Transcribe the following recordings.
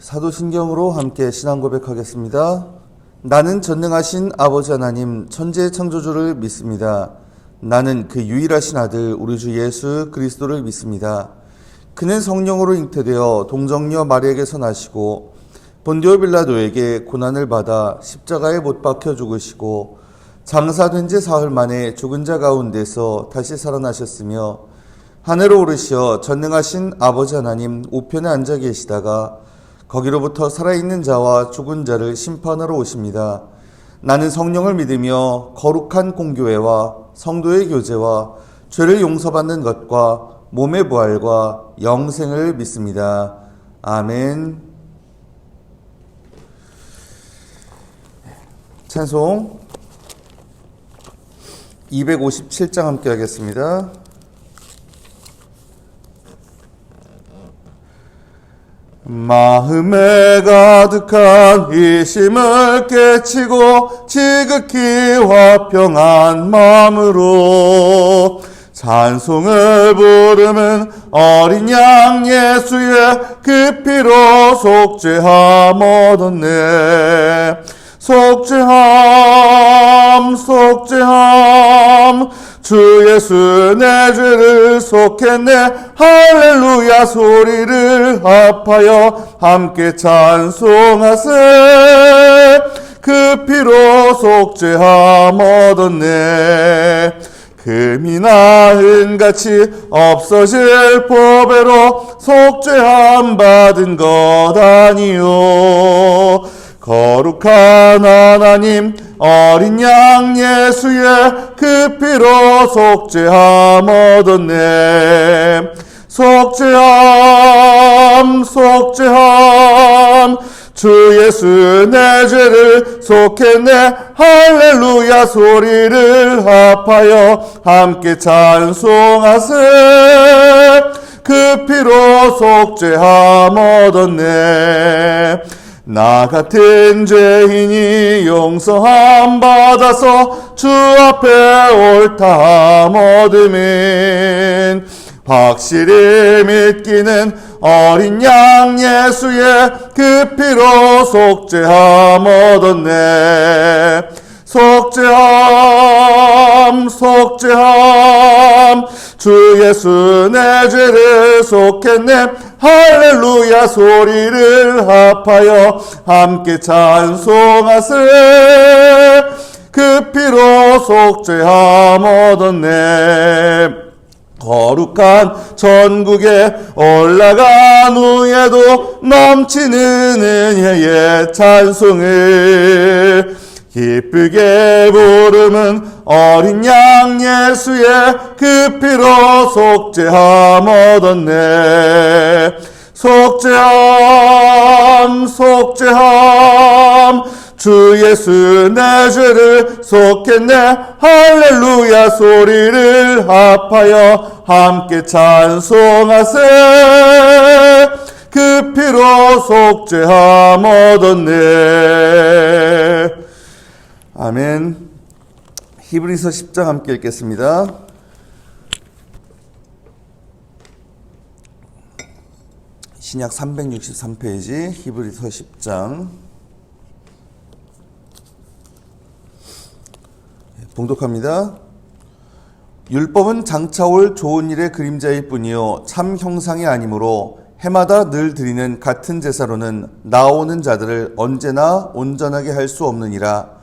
사도신경으로 함께 신앙 고백하겠습니다. 나는 전능하신 아버지 하나님 천지의 창조주를 믿습니다. 나는 그 유일하신 아들 우리 주 예수 그리스도를 믿습니다. 그는 성령으로 잉태되어 동정녀 마리에게서 나시고 본디오 빌라도에게 고난을 받아 십자가에 못 박혀 죽으시고 장사된 지 사흘 만에 죽은 자 가운데서 다시 살아나셨으며 하늘로 오르시어 전능하신 아버지 하나님 우편에 앉아 계시다가 거기로부터 살아있는 자와 죽은 자를 심판하러 오십니다. 나는 성령을 믿으며 거룩한 공교회와 성도의 교제와 죄를 용서받는 것과 몸의 부활과 영생을 믿습니다. 아멘. 찬송 257장 함께 하겠습니다. 마음에 가득한 이심을 깨치고 지극히 화평한 마음으로 찬송을 부르는 어린 양 예수의 그 피로 속죄함 얻었네. 속죄함 속죄함 주 예수 내 죄를 속했네. 할렐루야 소리를 합하여 함께 찬송하세. 그 피로 속죄함 얻었네. 금이나 은같이 없어질 보배로 속죄함 받은 것 아니요. 거룩한 하나님 어린 양 예수의 그 피로 속죄함 얻었네. 속죄함 속죄함 주 예수 내 죄를 속했네. 할렐루야 소리를 합하여 함께 찬송하세. 그 피로 속죄함 얻었네. 나 같은 죄인이 용서함 받아서 주 앞에 옳다함 얻으면 확실히 믿기는 어린 양 예수의 그 피로 속죄함 얻었네. 속죄함 속죄함 주 예수 내 죄를 속했네. 할렐루야 소리를 합하여 함께 찬송하세. 그 피로 속죄함 얻었네. 거룩한 천국에 올라간 후에도 넘치는 은혜의 찬송을 기쁘게 부르는 어린 양 예수의 그 피로 속죄함 얻었네. 속죄함 속죄함 주 예수 내 죄를 속했네. 할렐루야 소리를 합하여 함께 찬송하세. 그 피로 속죄함 얻었네. 아멘. 히브리서 10장 함께 읽겠습니다. 신약 363페이지 히브리서 10장 봉독합니다. 율법은 장차 올 좋은 일의 그림자일 뿐이요 참 형상이 아니므로 해마다 늘 드리는 같은 제사로는 나오는 자들을 언제나 온전하게 할 수 없느니라.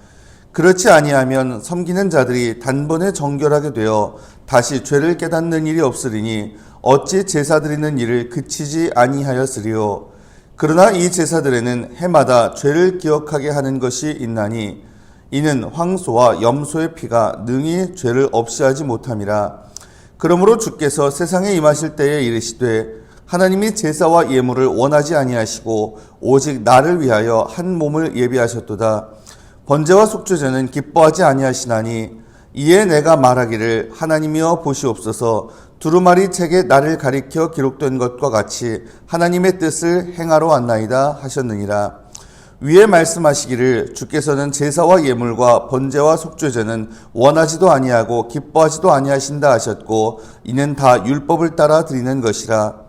그렇지 아니하면 섬기는 자들이 단번에 정결하게 되어 다시 죄를 깨닫는 일이 없으리니 어찌 제사 드리는 일을 그치지 아니하였으리요. 그러나 이 제사들에는 해마다 죄를 기억하게 하는 것이 있나니 이는 황소와 염소의 피가 능히 죄를 없이 하지 못함이라. 그러므로 주께서 세상에 임하실 때에 이르시되 하나님이 제사와 예물을 원하지 아니하시고 오직 나를 위하여 한 몸을 예비하셨도다. 번제와 속죄제는 기뻐하지 아니하시나니 이에 내가 말하기를 하나님이여 보시옵소서. 두루마리 책에 나를 가리켜 기록된 것과 같이 하나님의 뜻을 행하러 왔나이다 하셨느니라. 위에 말씀하시기를 주께서는 제사와 예물과 번제와 속죄제는 원하지도 아니하고 기뻐하지도 아니하신다 하셨고 이는 다 율법을 따라 드리는 것이라.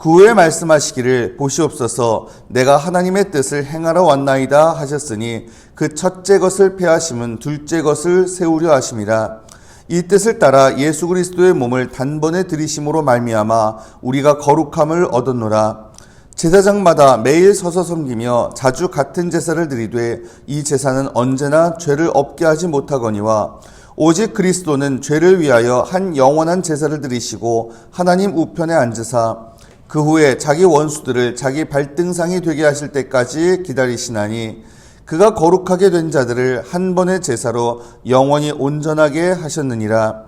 그 후에 말씀하시기를 보시옵소서 내가 하나님의 뜻을 행하러 왔나이다 하셨으니 그 첫째 것을 폐하심은 둘째 것을 세우려 하심이라. 이 뜻을 따라 예수 그리스도의 몸을 단번에 들이심으로 말미암아 우리가 거룩함을 얻었노라. 제사장마다 매일 서서 섬기며 자주 같은 제사를 드리되 이 제사는 언제나 죄를 없게 하지 못하거니와 오직 그리스도는 죄를 위하여 한 영원한 제사를 드리시고 하나님 우편에 앉으사 그 후에 자기 원수들을 자기 발등상이 되게 하실 때까지 기다리시나니 그가 거룩하게 된 자들을 한 번의 제사로 영원히 온전하게 하셨느니라.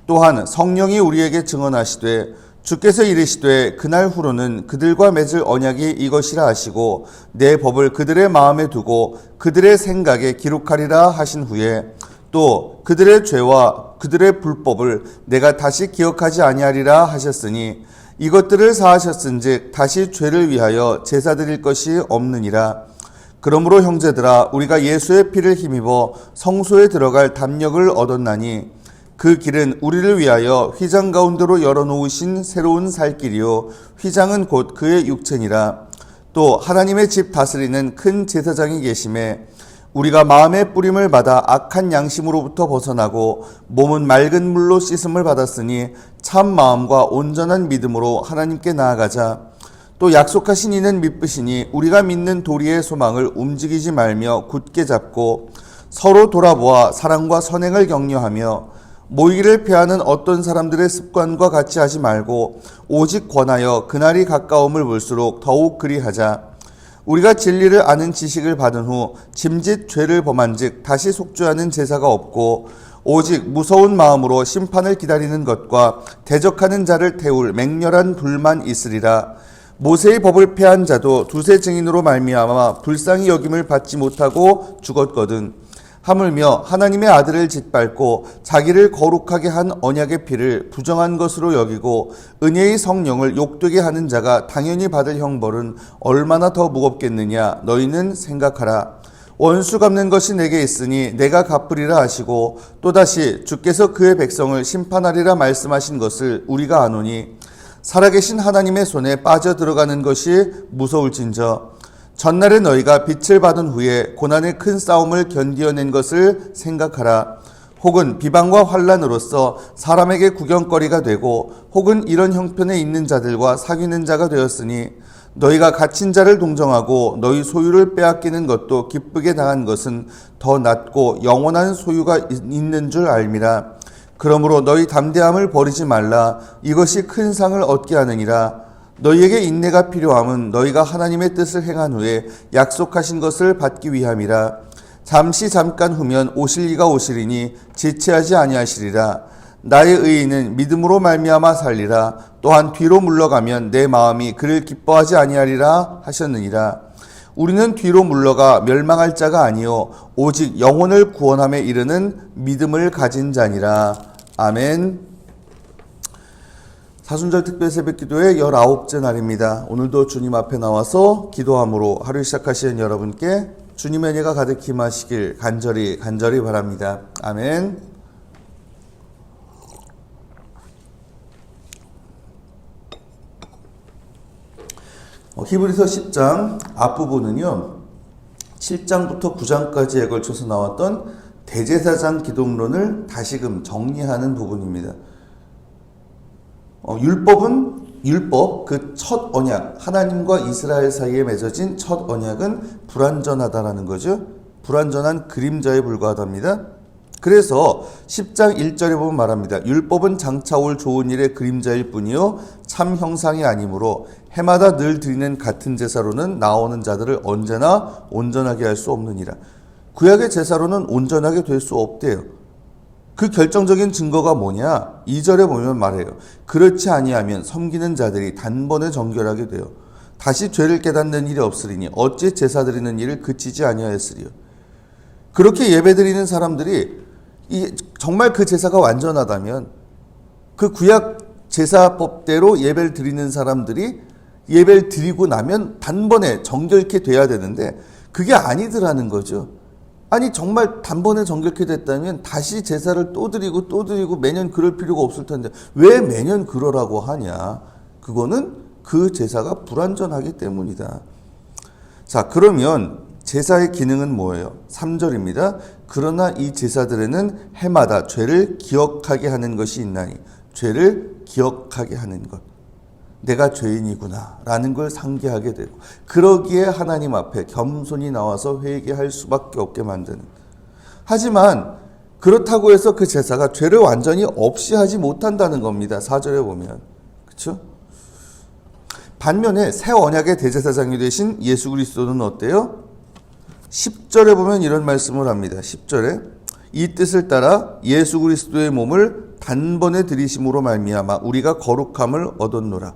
또한 성령이 우리에게 증언하시되 주께서 이르시되 그날 후로는 그들과 맺을 언약이 이것이라 하시고 내 법을 그들의 마음에 두고 그들의 생각에 기록하리라 하신 후에 또 그들의 죄와 그들의 불법을 내가 다시 기억하지 아니하리라 하셨으니 이것들을 사하셨은즉 다시 죄를 위하여 제사 드릴 것이 없느니라. 그러므로 형제들아 우리가 예수의 피를 힘입어 성소에 들어갈 담력을 얻었나니 그 길은 우리를 위하여 휘장 가운데로 열어놓으신 새로운 살 길이요 휘장은 곧 그의 육체니라. 또 하나님의 집 다스리는 큰 제사장이 계심에 우리가 마음의 뿌림을 받아 악한 양심으로부터 벗어나고 몸은 맑은 물로 씻음을 받았으니 참 마음과 온전한 믿음으로 하나님께 나아가자. 또 약속하신 이는 미쁘시니 우리가 믿는 도리의 소망을 움직이지 말며 굳게 잡고 서로 돌아보아 사랑과 선행을 격려하며 모이기를 피하는 어떤 사람들의 습관과 같이 하지 말고 오직 권하여 그날이 가까움을 볼수록 더욱 그리하자. 우리가 진리를 아는 지식을 받은 후 짐짓 죄를 범한즉 다시 속죄하는 제사가 없고 오직 무서운 마음으로 심판을 기다리는 것과 대적하는 자를 태울 맹렬한 불만 있으리라. 모세의 법을 폐한 자도 두세 증인으로 말미암아 불쌍히 여김을 받지 못하고 죽었거든. 하물며 하나님의 아들을 짓밟고 자기를 거룩하게 한 언약의 피를 부정한 것으로 여기고 은혜의 성령을 욕되게 하는 자가 당연히 받을 형벌은 얼마나 더 무겁겠느냐 너희는 생각하라. 원수 갚는 것이 내게 있으니 내가 갚으리라 하시고 또다시 주께서 그의 백성을 심판하리라 말씀하신 것을 우리가 아노니 살아계신 하나님의 손에 빠져 들어가는 것이 무서울진저 전날에 너희가 빛을 받은 후에 고난의 큰 싸움을 견디어낸 것을 생각하라. 혹은 비방과 환난으로서 사람에게 구경거리가 되고 혹은 이런 형편에 있는 자들과 사귀는 자가 되었으니 너희가 갇힌 자를 동정하고 너희 소유를 빼앗기는 것도 기쁘게 당한 것은 더 낫고 영원한 소유가 있는 줄 알미라. 그러므로 너희 담대함을 버리지 말라. 이것이 큰 상을 얻게 하느니라. 너희에게 인내가 필요함은 너희가 하나님의 뜻을 행한 후에 약속하신 것을 받기 위함이라. 잠깐 후면 오실 이가 오시리니 지체하지 아니하시리라. 나의 의인은 믿음으로 말미암아 살리라. 또한 뒤로 물러가면 내 마음이 그를 기뻐하지 아니하리라 하셨느니라. 우리는 뒤로 물러가 멸망할 자가 아니요 오직 영혼을 구원함에 이르는 믿음을 가진 자니라. 아멘. 사순절 특별 새벽기도의 19째 날입니다. 오늘도 주님 앞에 나와서 기도함으로 하루 시작하시는 여러분께 주님의 은혜가 가득히 임하시길 간절히 바랍니다. 아멘. 히브리서 10장 앞부분은요 7장부터 9장까지에 걸쳐서 나왔던 대제사장 기독론을 다시금 정리하는 부분입니다. 율법 그 첫 언약 하나님과 이스라엘 사이에 맺어진 첫 언약은 불완전하다라는 거죠. 불완전한 그림자에 불과하답니다. 그래서 10장 1절에 보면 말합니다. 율법은 장차 올 좋은 일의 그림자일 뿐이요 참 형상이 아니므로 해마다 늘 드리는 같은 제사로는 나오는 자들을 언제나 온전하게 할 수 없느니라. 구약의 제사로는 온전하게 될 수 없대요. 그 결정적인 증거가 뭐냐? 2절에 보면 말해요. 그렇지 아니하면 섬기는 자들이 단번에 정결하게 되어 다시 죄를 깨닫는 일이 없으리니 어찌 제사 드리는 일을 그치지 아니하였으리요. 그렇게 예배드리는 사람들이 정말 그 제사가 완전하다면 그 구약 제사법대로 예배를 드리는 사람들이 예배를 드리고 나면 단번에 정결케 돼야 되는데 그게 아니더라는 거죠. 아니 정말 단번에 정결케 됐다면 다시 제사를 또 드리고 매년 그럴 필요가 없을 텐데 왜 매년 그러라고 하냐. 그거는 그 제사가 불완전하기 때문이다. 자, 그러면 제사의 기능은 뭐예요? 3절입니다. 그러나 이 제사들에는 해마다 죄를 기억하게 하는 것이 있나니, 죄를 기억하게 하는 것. 내가 죄인이구나 라는 걸 상기하게 되고, 그러기에 하나님 앞에 겸손히 나와서 회개할 수밖에 없게 만드는. 하지만 그렇다고 해서 그 제사가 죄를 완전히 없이 하지 못한다는 겁니다. 4절에 보면. 그렇죠? 반면에 새 언약의 대제사장이 되신 예수 그리스도는 어때요? 10절에 보면 이런 말씀을 합니다. 10절에 이 뜻을 따라 예수 그리스도의 몸을 단번에 들이심으로 말미암아 우리가 거룩함을 얻었노라.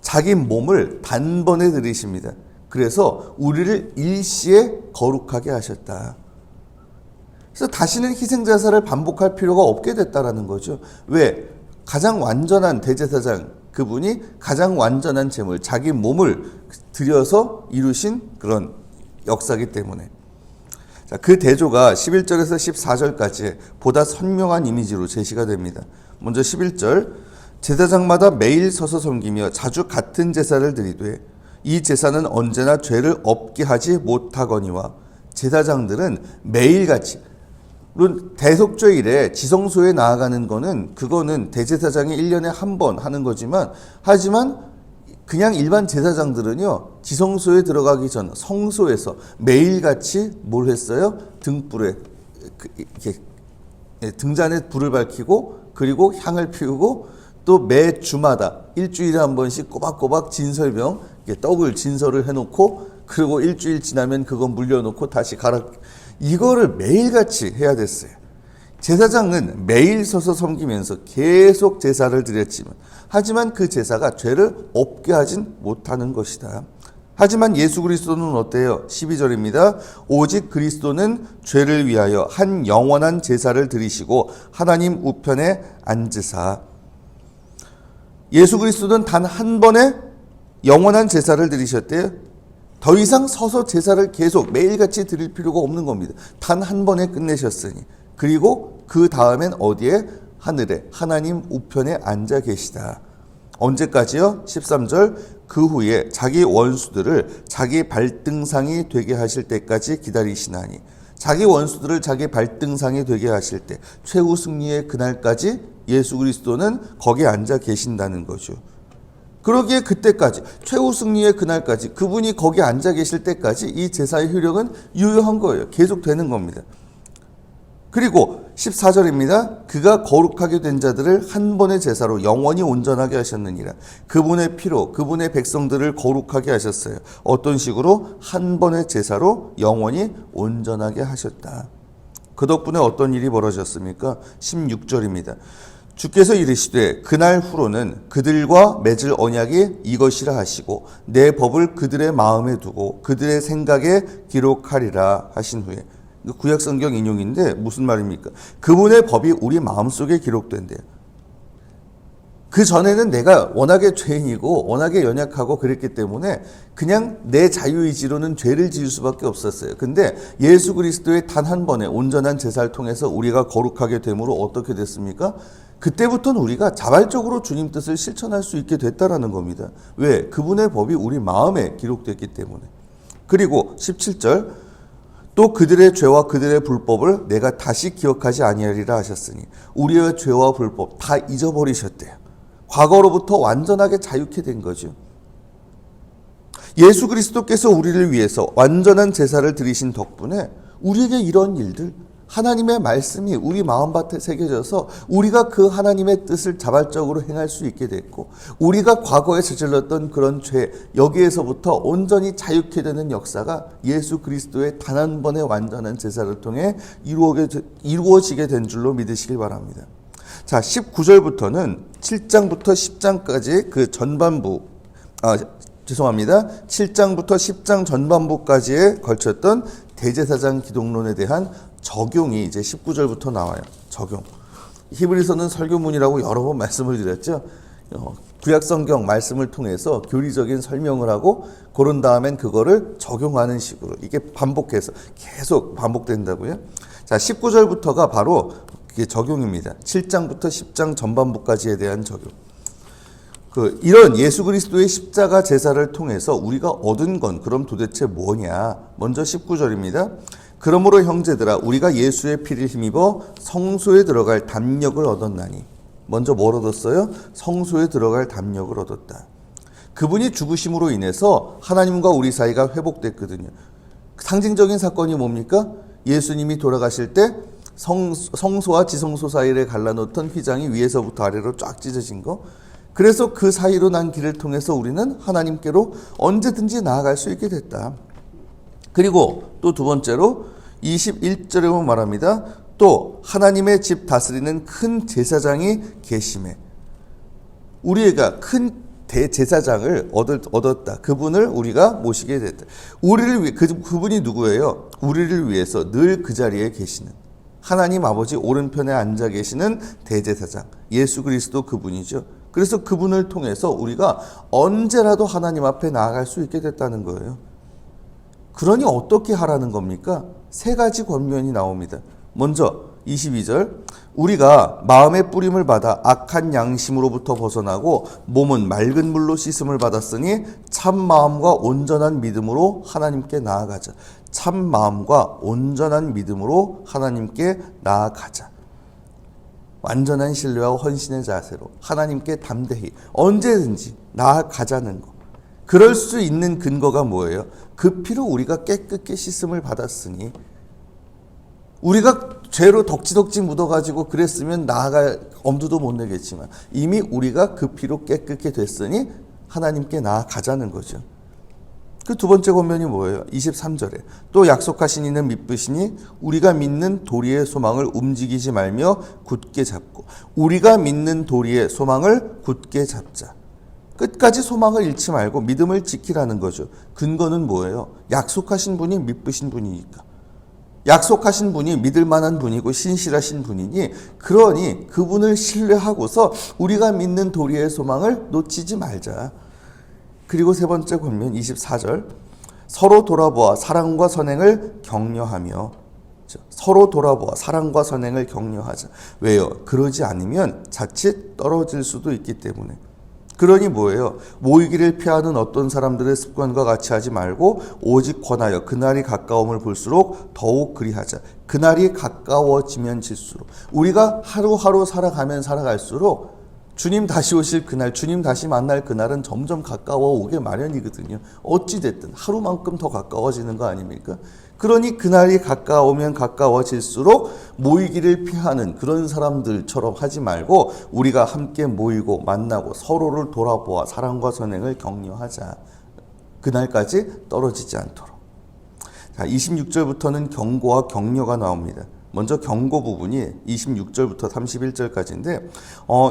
자기 몸을 단번에 들이십니다. 그래서 우리를 일시에 거룩하게 하셨다. 그래서 다시는 희생제사를 반복할 필요가 없게 됐다라는 거죠. 왜? 가장 완전한 대제사장, 그분이 가장 완전한 제물, 자기 몸을 들여서 이루신 그런 역사이기 때문에. 자, 그 대조가 11절에서 14절까지 보다 선명한 이미지로 제시가 됩니다. 먼저 11절, 제사장마다 매일 서서 섬기며 자주 같은 제사를 드리되 이 제사는 언제나 죄를 없게 하지 못하거니와. 제사장들은 매일같이, 물론 대속죄일에 지성소에 나아가는 거는 그거는 대제사장이 1년에 한 번 하는 거지만, 하지만 그냥 일반 제사장들은요, 지성소에 들어가기 전 성소에서 매일같이 뭘 했어요? 등불에 이렇게 등잔에 불을 밝히고, 그리고 향을 피우고, 또 매 주마다 일주일에 한 번씩 꼬박꼬박 진설병, 떡을 진설을 해놓고, 그리고 일주일 지나면 그거 물려놓고 다시 갈아, 이거를 매일같이 해야 됐어요. 제사장은 매일 서서 섬기면서 계속 제사를 드렸지만, 하지만 그 제사가 죄를 없게 하진 못하는 것이다. 하지만 예수 그리스도는 어때요? 12절입니다. 오직 그리스도는 죄를 위하여 한 영원한 제사를 드리시고 하나님 우편에 앉으사. 예수 그리스도는 단 한 번에 영원한 제사를 드리셨대요. 더 이상 서서 제사를 계속 매일같이 드릴 필요가 없는 겁니다. 단 한 번에 끝내셨으니. 그리고 그 다음엔 어디에? 하늘에 하나님 우편에 앉아 계시다. 언제까지요? 13절, 그 후에 자기 원수들을 자기 발등상이 되게 하실 때까지 기다리시나니. 자기 원수들을 자기 발등상이 되게 하실 때, 최후 승리의 그날까지 예수 그리스도는 거기에 앉아 계신다는 거죠. 그러기에 그때까지, 최후 승리의 그날까지, 그분이 거기 앉아 계실 때까지 이 제사의 효력은 유효한 거예요. 계속 되는 겁니다. 그리고 14절입니다. 그가 거룩하게 된 자들을 한 번의 제사로 영원히 온전하게 하셨느니라. 그분의 피로 그분의 백성들을 거룩하게 하셨어요. 어떤 식으로? 한 번의 제사로 영원히 온전하게 하셨다. 그 덕분에 어떤 일이 벌어졌습니까? 16절입니다. 주께서 이르시되 그날 후로는 그들과 맺을 언약이 이것이라 하시고 내 법을 그들의 마음에 두고 그들의 생각에 기록하리라 하신 후에. 구약 성경 인용인데 무슨 말입니까? 그분의 법이 우리 마음속에 기록된대요. 그 전에는 내가 워낙에 죄인이고 워낙에 연약하고 그랬기 때문에 그냥 내 자유의지로는 죄를 지을 수밖에 없었어요. 근데 예수 그리스도의 단 한 번의 온전한 제사를 통해서 우리가 거룩하게 됨으로 어떻게 됐습니까? 그때부터는 우리가 자발적으로 주님 뜻을 실천할 수 있게 됐다라는 겁니다. 왜? 그분의 법이 우리 마음에 기록됐기 때문에. 그리고 17절, 또 그들의 죄와 그들의 불법을 내가 다시 기억하지 아니하리라 하셨으니. 우리의 죄와 불법 다 잊어버리셨대요. 과거로부터 완전하게 자유케 된 거죠. 예수 그리스도께서 우리를 위해서 완전한 제사를 드리신 덕분에 우리에게 이런 일들, 하나님의 말씀이 우리 마음밭에 새겨져서 우리가 그 하나님의 뜻을 자발적으로 행할 수 있게 됐고, 우리가 과거에 저질렀던 그런 죄, 여기에서부터 온전히 자유케 되는 역사가 예수 그리스도의 단 한 번의 완전한 제사를 통해 이루어지게 된 줄로 믿으시길 바랍니다. 자, 19절부터는 7장부터 10장까지 그 전반부, 7장부터 10장 전반부까지에 걸쳤던 대제사장 기독론에 대한 적용이 이제 19절부터 나와요. 적용. 히브리서는 설교문이라고 여러 번 말씀을 드렸죠. 구약 성경 말씀을 통해서 교리적인 설명을 하고 그런 다음엔 그거를 적용하는 식으로 이게 반복해서 계속 반복된다고요. 자, 19절부터가 바로 그게 적용입니다. 7장부터 10장 전반부까지에 대한 적용. 이런 예수 그리스도의 십자가 제사를 통해서 우리가 얻은 건 그럼 도대체 뭐냐? 먼저 19절입니다. 그러므로 형제들아 우리가 예수의 피를 힘입어 성소에 들어갈 담력을 얻었나니. 먼저 뭘 얻었어요? 성소에 들어갈 담력을 얻었다. 그분이 죽으심으로 인해서 하나님과 우리 사이가 회복됐거든요. 상징적인 사건이 뭡니까? 예수님이 돌아가실 때 성소와 지성소 사이를 갈라놓던 휘장이 위에서부터 아래로 쫙 찢어진 거. 그래서 그 사이로 난 길을 통해서 우리는 하나님께로 언제든지 나아갈 수 있게 됐다. 그리고 또 두 번째로 21절에 보면 말합니다. 또 하나님의 집 다스리는 큰 제사장이 계심에 우리가 큰 대제사장을 얻었다. 그분을 우리가 모시게 됐다. 우리를 위해 그분이 누구예요? 우리를 위해서 늘 그 자리에 계시는 하나님 아버지 오른편에 앉아 계시는 대제사장 예수 그리스도 그분이죠. 그래서 그분을 통해서 우리가 언제라도 하나님 앞에 나아갈 수 있게 됐다는 거예요. 그러니 어떻게 하라는 겁니까? 세 가지 권면이 나옵니다. 먼저 22절 우리가 마음의 뿌림을 받아 악한 양심으로부터 벗어나고 몸은 맑은 물로 씻음을 받았으니 참 마음과 온전한 믿음으로 하나님께 나아가자. 참 마음과 온전한 믿음으로 하나님께 나아가자. 완전한 신뢰와 헌신의 자세로 하나님께 담대히 언제든지 나아가자는 거. 그럴 수 있는 근거가 뭐예요? 그 피로 우리가 깨끗게 씻음을 받았으니 우리가 죄로 덕지덕지 묻어가지고 그랬으면 나아갈 엄두도 못 내겠지만 이미 우리가 그 피로 깨끗게 됐으니 하나님께 나아가자는 거죠. 그 두 번째 권면이 뭐예요? 23절에 또 약속하신 이는 믿으시니 우리가 믿는 도리의 소망을 움직이지 말며 굳게 잡고 우리가 믿는 도리의 소망을 굳게 잡자. 끝까지 소망을 잃지 말고 믿음을 지키라는 거죠. 근거는 뭐예요? 약속하신 분이 믿으신 분이니까. 약속하신 분이 믿을 만한 분이고 신실하신 분이니 그러니 그분을 신뢰하고서 우리가 믿는 도리의 소망을 놓치지 말자. 그리고 세 번째 권면 24절 서로 돌아보아 사랑과 선행을 격려하며 서로 돌아보아 사랑과 선행을 격려하자. 왜요? 그러지 않으면 자칫 떨어질 수도 있기 때문에. 그러니 뭐예요? 모이기를 피하는 어떤 사람들의 습관과 같이 하지 말고 오직 권하여 그날이 가까움을 볼수록 더욱 그리하자. 그날이 가까워지면 질수록 우리가 하루하루 살아가면 살아갈수록 주님 다시 오실 그날, 주님 다시 만날 그날은 점점 가까워 오게 마련이거든요. 어찌됐든 하루만큼 더 가까워지는 거 아닙니까? 그러니 그날이 가까우면 가까워질수록 모이기를 피하는 그런 사람들처럼 하지 말고 우리가 함께 모이고 만나고 서로를 돌아보아 사랑과 선행을 격려하자. 그날까지 떨어지지 않도록. 자, 26절부터는 경고와 격려가 나옵니다. 먼저 경고 부분이 26절부터 31절까지인데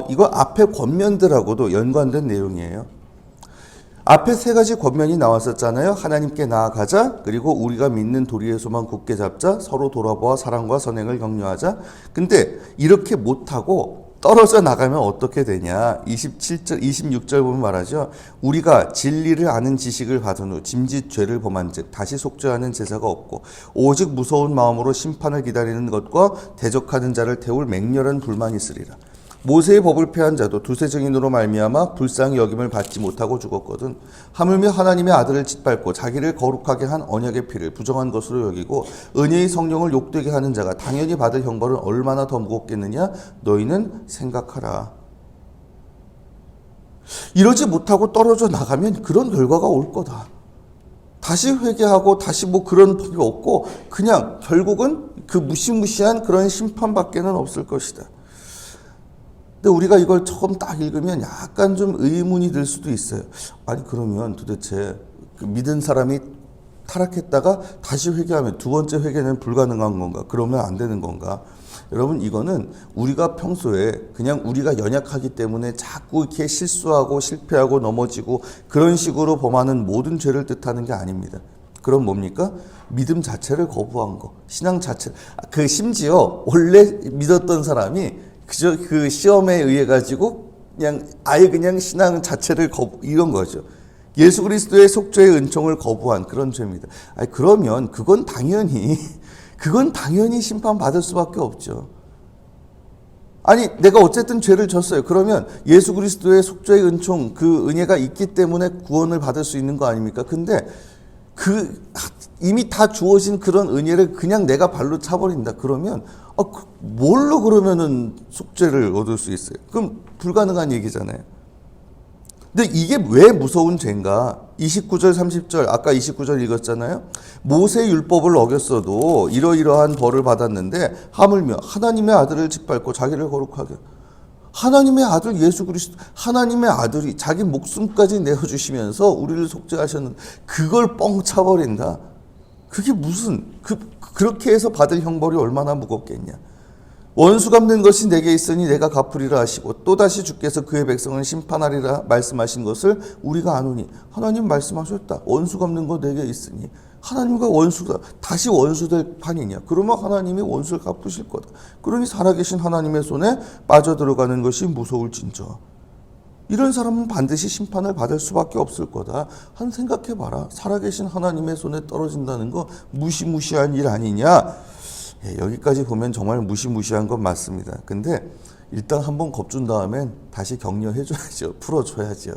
이거 앞에 권면들하고도 연관된 내용이에요. 앞에 세 가지 권면이 나왔었잖아요. 하나님께 나아가자. 그리고 우리가 믿는 도리의 소망 굳게 잡자. 서로 돌아보아 사랑과 선행을 격려하자. 근데 이렇게 못하고 떨어져 나가면 어떻게 되냐. 27절, 26절 보면 말하죠. 우리가 진리를 아는 지식을 받은 후 짐짓 죄를 범한 즉 다시 속죄하는 제사가 없고 오직 무서운 마음으로 심판을 기다리는 것과 대적하는 자를 태울 맹렬한 불만이 있으리라. 모세의 법을 폐한 자도 두세 증인으로 말미암아 불쌍히 여김을 받지 못하고 죽었거든. 하물며 하나님의 아들을 짓밟고 자기를 거룩하게 한 언약의 피를 부정한 것으로 여기고 은혜의 성령을 욕되게 하는 자가 당연히 받을 형벌은 얼마나 더 무겁겠느냐 너희는 생각하라. 이러지 못하고 떨어져 나가면 그런 결과가 올 거다. 다시 회개하고 다시 그런 법이 없고 그냥 결국은 그 무시무시한 그런 심판밖에는 없을 것이다. 근데 우리가 이걸 처음 딱 읽으면 약간 좀 의문이 들 수도 있어요. 아니 그러면 도대체 그 믿은 사람이 타락했다가 다시 회개하면 두 번째 회개는 불가능한 건가? 그러면 안 되는 건가? 여러분 이거는 우리가 평소에 그냥 우리가 연약하기 때문에 자꾸 이렇게 실수하고 실패하고 넘어지고 그런 식으로 범하는 모든 죄를 뜻하는 게 아닙니다. 그럼 뭡니까? 믿음 자체를 거부한 거, 신앙 자체. 그 심지어 원래 믿었던 사람이 그저 그 시험에 의해 가지고 그냥 아예 그냥 신앙 자체를 이런 거죠. 예수 그리스도의 속죄의 은총을 거부한 그런 죄입니다. 아니 그러면 그건 당연히 심판 받을 수밖에 없죠. 아니 내가 어쨌든 죄를 졌어요. 그러면 예수 그리스도의 속죄의 은총 그 은혜가 있기 때문에 구원을 받을 수 있는 거 아닙니까? 근데 이미 다 주어진 그런 은혜를 그냥 내가 발로 차버린다. 그러면 뭘로 그러면은 속죄를 얻을 수 있어요? 그럼 불가능한 얘기잖아요. 근데 이게 왜 무서운 죄인가? 29절 30절 아까 29절 읽었잖아요. 모세 율법을 어겼어도 이러이러한 벌을 받았는데 하물며 하나님의 아들을 짓밟고 자기를 거룩하게 하나님의 아들 예수 그리스도 하나님의 아들이 자기 목숨까지 내어주시면서 우리를 속죄하셨는데 그걸 뻥 차버린다. 그게 무슨 그렇게 해서 받을 형벌이 얼마나 무겁겠냐. 원수 갚는 것이 내게 있으니 내가 갚으리라 하시고 또다시 주께서 그의 백성을 심판하리라 말씀하신 것을 우리가 아노니 하나님 말씀하셨다. 원수 갚는 거 내게 있으니 하나님과 원수가 다시 원수될 판이냐. 그러면 하나님이 원수를 갚으실 거다. 그러니 살아계신 하나님의 손에 빠져들어가는 것이 무서울진저. 이런 사람은 반드시 심판을 받을 수밖에 없을 거다. 한 생각해봐라. 살아계신 하나님의 손에 떨어진다는 거 무시무시한 일 아니냐. 여기까지 보면 정말 무시무시한 건 맞습니다. 근데 일단 한번 겁준 다음엔 다시 격려해줘야죠. 풀어줘야죠.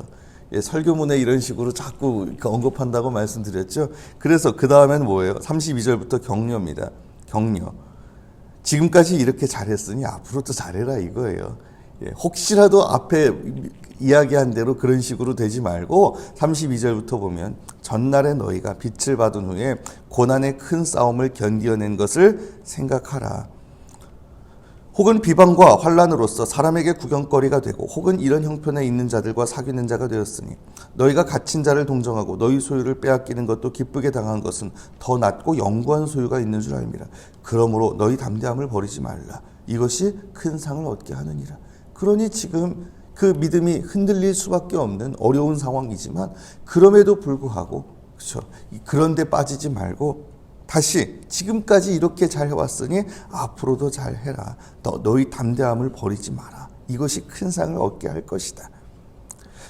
설교문에 이런 식으로 자꾸 언급한다고 말씀드렸죠. 그래서 그 다음엔 뭐예요? 32절부터 격려입니다. 격려. 지금까지 이렇게 잘했으니 앞으로도 잘해라 이거예요. 혹시라도 앞에 이야기한 대로 그런 식으로 되지 말고 32절부터 보면 전날에 너희가 빛을 받은 후에 고난의 큰 싸움을 견디어낸 것을 생각하라. 혹은 비방과 환난으로서 사람에게 구경거리가 되고 혹은 이런 형편에 있는 자들과 사귀는 자가 되었으니 너희가 갇힌 자를 동정하고 너희 소유를 빼앗기는 것도 기쁘게 당한 것은 더 낫고 영구한 소유가 있는 줄 알미라. 그러므로 너희 담대함을 버리지 말라. 이것이 큰 상을 얻게 하느니라. 그러니 지금 그 믿음이 흔들릴 수밖에 없는 어려운 상황이지만 그럼에도 불구하고 그렇죠. 그런데 빠지지 말고 다시 지금까지 이렇게 잘 해왔으니 앞으로도 잘 해라. 너희 담대함을 버리지 마라. 이것이 큰 상을 얻게 할 것이다.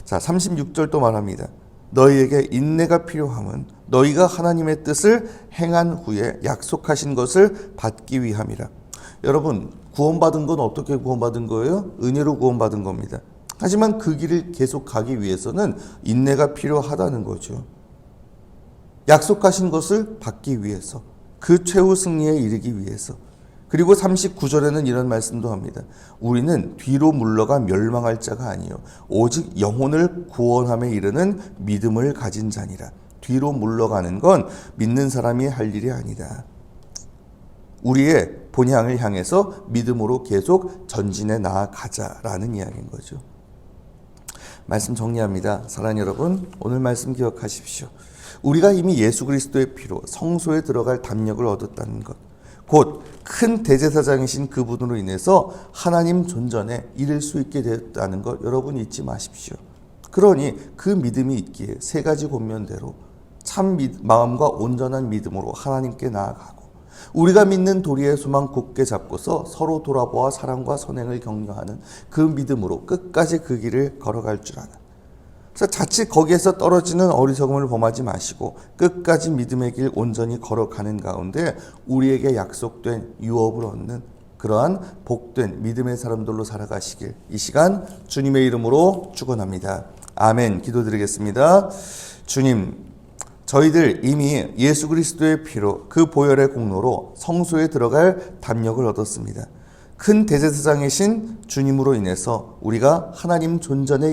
자, 36절 또 말합니다. 너희에게 인내가 필요함은 너희가 하나님의 뜻을 행한 후에 약속하신 것을 받기 위함이라. 여러분 구원받은 건 어떻게 구원받은 거예요? 은혜로 구원받은 겁니다. 하지만 그 길을 계속 가기 위해서는 인내가 필요하다는 거죠. 약속하신 것을 받기 위해서, 그 최후 승리에 이르기 위해서. 그리고 39절에는 이런 말씀도 합니다. 우리는 뒤로 물러가 멸망할 자가 아니요 오직 영혼을 구원함에 이르는 믿음을 가진 자니라. 뒤로 물러가는 건 믿는 사람이 할 일이 아니다. 우리의 본향을 향해서 믿음으로 계속 전진해 나아가자라는 이야기인 거죠. 말씀 정리합니다. 사랑하는 여러분, 오늘 말씀 기억하십시오. 우리가 이미 예수 그리스도의 피로 성소에 들어갈 담력을 얻었다는 것, 곧 큰 대제사장이신 그분으로 인해서 하나님 존전에 이를 수 있게 되었다는 것 여러분 잊지 마십시오. 그러니 그 믿음이 있기에 세 가지 권면대로 참 마음과 온전한 믿음으로 하나님께 나아가고 우리가 믿는 도리의 소망 굳게 잡고서 서로 돌아보아 사랑과 선행을 격려하는 그 믿음으로 끝까지 그 길을 걸어갈 줄 아는. 그래서 자칫 거기에서 떨어지는 어리석음을 범하지 마시고 끝까지 믿음의 길 온전히 걸어가는 가운데 우리에게 약속된 유업을 얻는 그러한 복된 믿음의 사람들로 살아가시길 이 시간 주님의 이름으로 축원합니다. 아멘. 기도드리겠습니다. 주님, 저희들 이미 예수 그리스도의 피로 그 보혈의 공로로 성소에 들어갈 담력을 얻었습니다. 큰 대제사장이신 주님으로 인해서 우리가 하나님 존전에